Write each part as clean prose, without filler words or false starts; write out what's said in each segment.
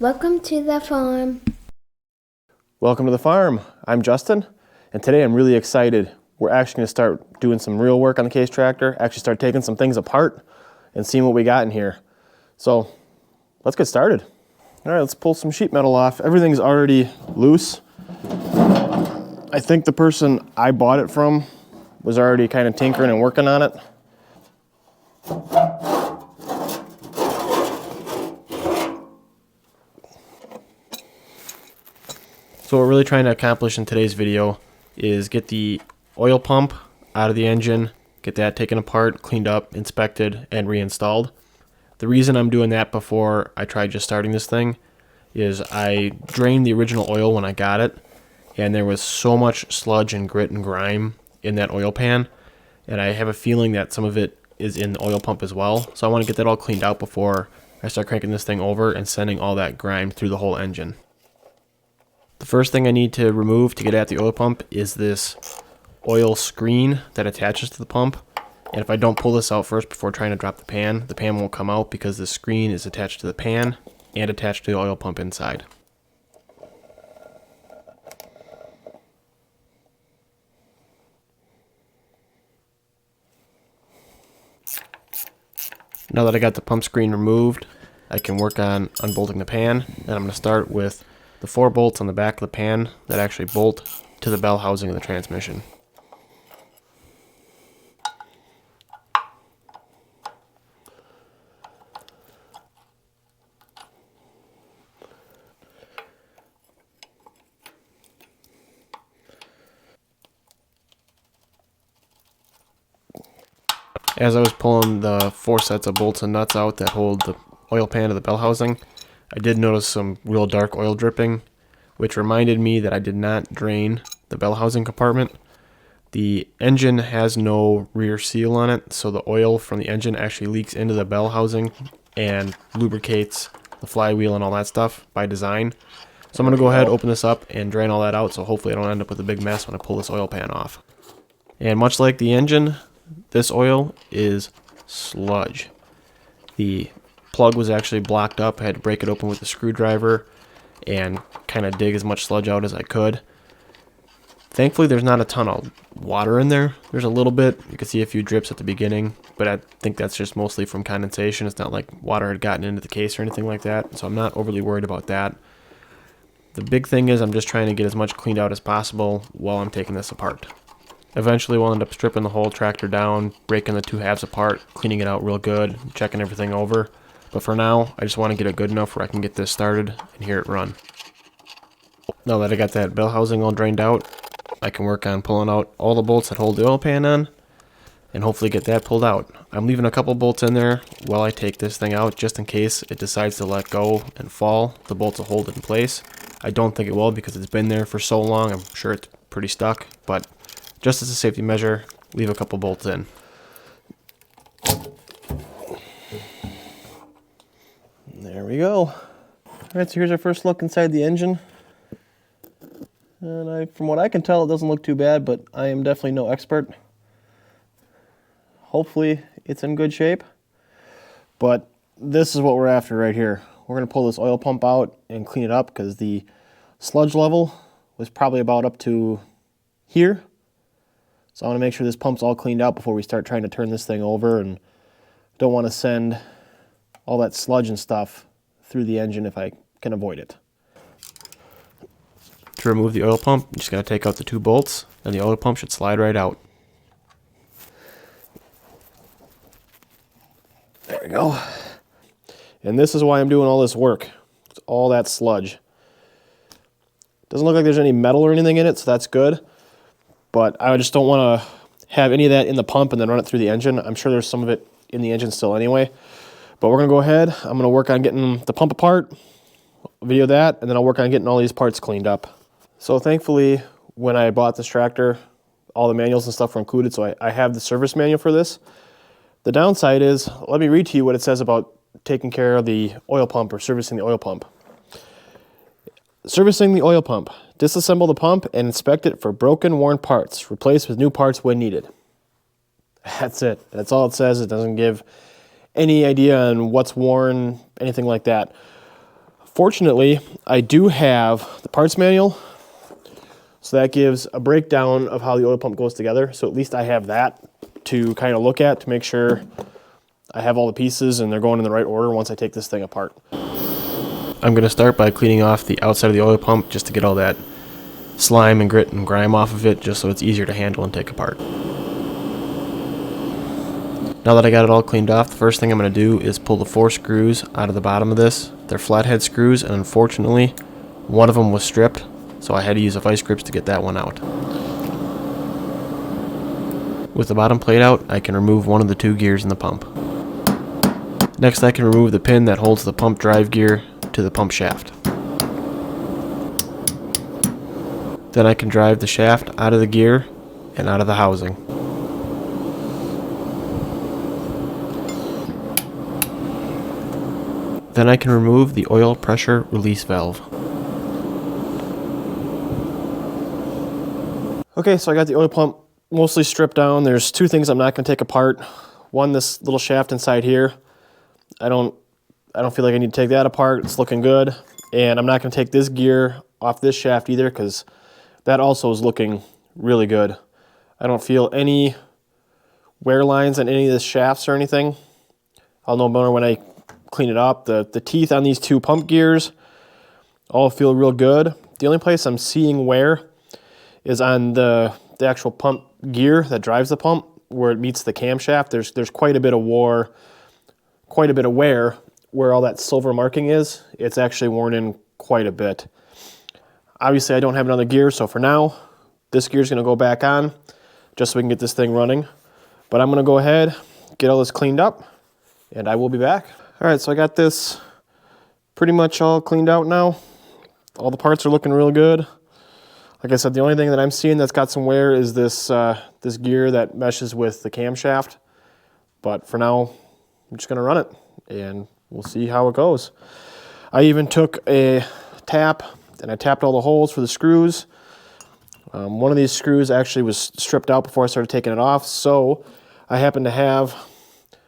Welcome to the farm. Welcome to the farm. I'm Justin, and today I'm really excited. We're actually going to start doing some real work on the Case tractor, actually start taking some things apart and seeing what we got in here. So let's get started. All right, let's pull some sheet metal off. Everything's already loose. I think the person I bought it from was already kind of tinkering and working on it. So what we're really trying to accomplish in today's video is get the oil pump out of the engine, get that taken apart, cleaned up, inspected, and reinstalled. The reason I'm doing that before I try just starting this thing is I drained the original oil when I got it, and there was so much sludge and grit and grime in that oil pan, and I have a feeling that some of it is in the oil pump as well. So I want to get that all cleaned out before I start cranking this thing over and sending all that grime through the whole engine. The first thing I need to remove to get at the oil pump is this oil screen that attaches to the pump. And if I don't pull this out first before trying to drop the pan won't come out because the screen is attached to the pan and attached to the oil pump inside. Now that I got the pump screen removed, I can work on unbolting the pan, and I'm going to start with the 4 bolts on the back of the pan that actually bolt to the bell housing of the transmission. As I was pulling the 4 sets of bolts and nuts out that hold the oil pan to the bell housing, I did notice some real dark oil dripping, which reminded me that I did not drain the bell housing compartment. The engine has no rear seal on it, so the oil from the engine actually leaks into the bell housing and lubricates the flywheel and all that stuff by design. So I'm going to go ahead, open this up, and drain all that out, so hopefully I don't end up with a big mess when I pull this oil pan off. And much like the engine, this oil is sludge. The plug was actually blocked up. I had to break it open with a screwdriver and kind of dig as much sludge out as I could. Thankfully, there's not a ton of water in there. There's a little bit. You can see a few drips at the beginning, but I think that's just mostly from condensation. It's not like water had gotten into the case or anything like that, so I'm not overly worried about that. The big thing is I'm just trying to get as much cleaned out as possible while I'm taking this apart. Eventually, we'll end up stripping the whole tractor down, breaking the 2 halves apart, cleaning it out real good, checking everything over. But for now, I just want to get it good enough where I can get this started and hear it run. Now that I got that bell housing all drained out, I can work on pulling out all the bolts that hold the oil pan on and hopefully get that pulled out. I'm leaving a couple bolts in there while I take this thing out just in case it decides to let go and fall. The bolts will hold it in place. I don't think it will because it's been there for so long. I'm sure it's pretty stuck, but just as a safety measure, leave a couple bolts in. There we go. All right, so here's our first look inside the engine. And from what I can tell, it doesn't look too bad, but I am definitely no expert. Hopefully it's in good shape. But this is what we're after right here. We're going to pull this oil pump out and clean it up because the sludge level was probably about up to here. So I want to make sure this pump's all cleaned out before we start trying to turn this thing over, and don't want to send all that sludge and stuff through the engine if I can avoid it. To remove the oil pump, you just got to take out the 2 bolts, and the oil pump should slide right out. There we go. And this is why I'm doing all this work. It's all that sludge. Doesn't look like there's any metal or anything in it, so that's good. But I just don't want to have any of that in the pump and then run it through the engine. I'm sure there's some of it in the engine still anyway. But we're going to go ahead. I'm going to work on getting the pump apart, video that, and then I'll work on getting all these parts cleaned up. So thankfully, when I bought this tractor, all the manuals and stuff were included, so I have the service manual for this. The downside is, let me read to you what it says about taking care of the oil pump or servicing the oil pump. Servicing the oil pump. Disassemble the pump and inspect it for broken, worn parts. Replace with new parts when needed. That's it. That's all it says. It doesn't give any idea on what's worn, anything like that. Fortunately, I do have the parts manual, so that gives a breakdown of how the oil pump goes together. So at least I have that to kind of look at to make sure I have all the pieces and they're going in the right order once I take this thing apart. I'm going to start by cleaning off the outside of the oil pump just to get all that slime and grit and grime off of it, just so it's easier to handle and take apart. Now that I got it all cleaned off, the first thing I'm going to do is pull the 4 screws out of the bottom of this. They're flathead screws, and unfortunately, one of them was stripped, so I had to use a vice grips to get that one out. With the bottom plate out, I can remove one of the 2 gears in the pump. Next, I can remove the pin that holds the pump drive gear to the pump shaft. Then I can drive the shaft out of the gear and out of the housing. Then I can remove the oil pressure release valve. Okay, so I got the oil pump mostly stripped down. There's 2 things I'm not going to take apart. One, this little shaft inside here. I don't feel like I need to take that apart. It's looking good. And I'm not going to take this gear off this shaft either, because that also is looking really good. I don't feel any wear lines on any of the shafts or anything. I'll know more when I clean it up. The teeth on these 2 pump gears all feel real good. The only place I'm seeing wear is on the actual pump gear that drives the pump, where it meets the camshaft. There's quite a bit of wear where all that silver marking is. It's actually worn in quite a bit. Obviously, I don't have another gear, so for now, this gear is going to go back on just so we can get this thing running. But I'm going to go ahead, get all this cleaned up, and I will be back. All right, so I got this pretty much all cleaned out now. All the parts are looking real good. Like I said, the only thing that I'm seeing that's got some wear is this this gear that meshes with the camshaft. But for now, I'm just going to run it, and we'll see how it goes. I even took a tap, and I tapped all the holes for the screws. One of these screws actually was stripped out before I started taking it off, so I happen to have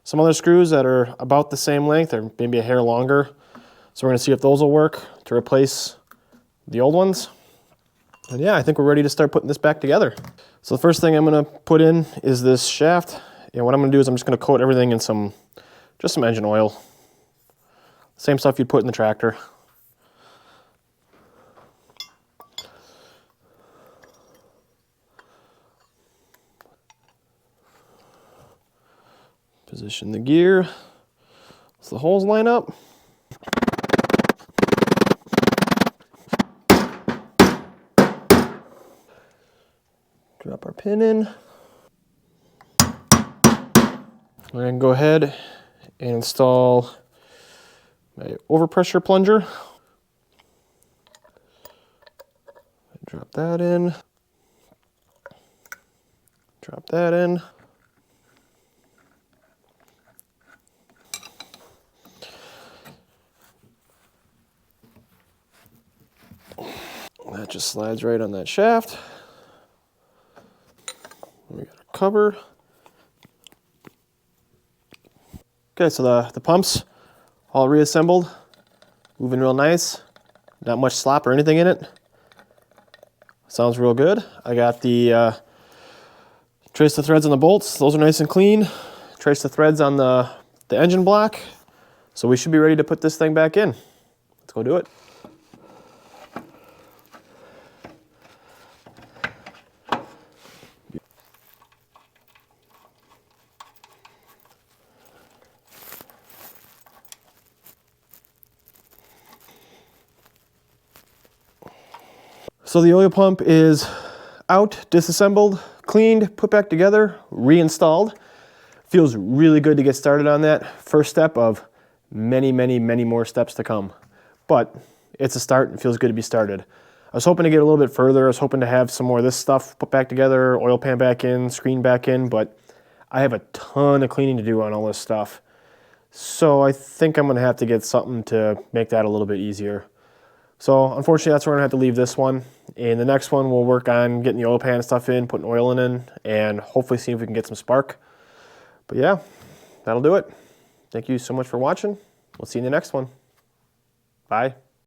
some other screws that are about the same length, or maybe a hair longer. So we're going to see if those will work to replace the old ones. And yeah, I think we're ready to start putting this back together. So the first thing I'm going to put in is this shaft. And what I'm going to do is I'm just going to coat everything in just some engine oil. Same stuff you'd put in the tractor. Position the gear so the holes line up. Drop our pin in. We're going to go ahead and install my overpressure plunger. Drop that in. Drop that in. That just slides right on that shaft. We got a cover. Okay, so the pumps all reassembled, moving real nice. Not much slop or anything in it. Sounds real good. I got the trace the threads on the bolts. Those are nice and clean. Trace the threads on the engine block. So we should be ready to put this thing back in. Let's go do it. So the oil pump is out, disassembled, cleaned, put back together, reinstalled. Feels really good to get started on that. First step of many, many, many more steps to come. But it's a start and feels good to be started. I was hoping to get a little bit further. I was hoping to have some more of this stuff put back together, oil pan back in, screen back in, but I have a ton of cleaning to do on all this stuff. So I think I'm gonna have to get something to make that a little bit easier. So unfortunately, that's where I'm gonna have to leave this one. And the next one, we'll work on getting the oil pan stuff in, putting oil in, and hopefully see if we can get some spark. But yeah, that'll do it. Thank you so much for watching. We'll see you in the next one. Bye.